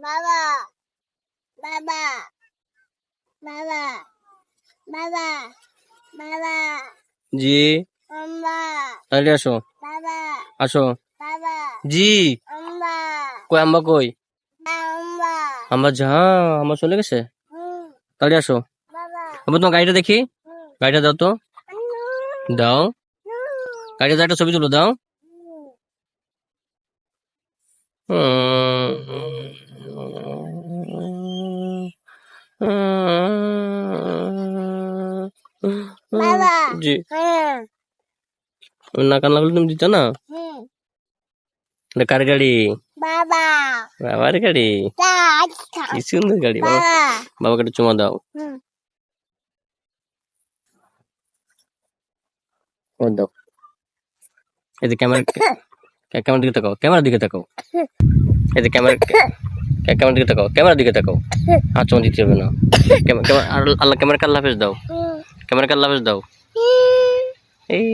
বাবা বাবা বাবা বাবা বাবা জি আম্মা তাহলে আসো বাবা আসো বাবা জি আম্মা কই আম্মা কই আম্মা আম্মা যা আম্মা চলে গেছে তাহলে আসো বাবা আবার তোমার গাড়িটা দেখি গাড়িটা দাও তো দাও গাড়িটা একটা ছবি তুলো দাও বাবা জি না কান্না করলে তুমি দিত না এটা কার গাড়ি বাবা বাবার গাড়ি কি সুন্দর গাড়ি বাবা বাবা বাবাকে একটু চুমা দাও ও দাও এই যে ক্যামেরা ক্যামেরার দিকে তাকাও ক্যামেরার দিকে তাকাও এই যে ক্যামেরার দিকে তাকাও ক্যামেরার দিকে তাকাও হাত চুমা দিতে হবে না ক্যামেরা আল্লাহ ক্যামেরা কাল্লা ফেস দাও ক্যামেরা কাল্লা ফেস দাও এই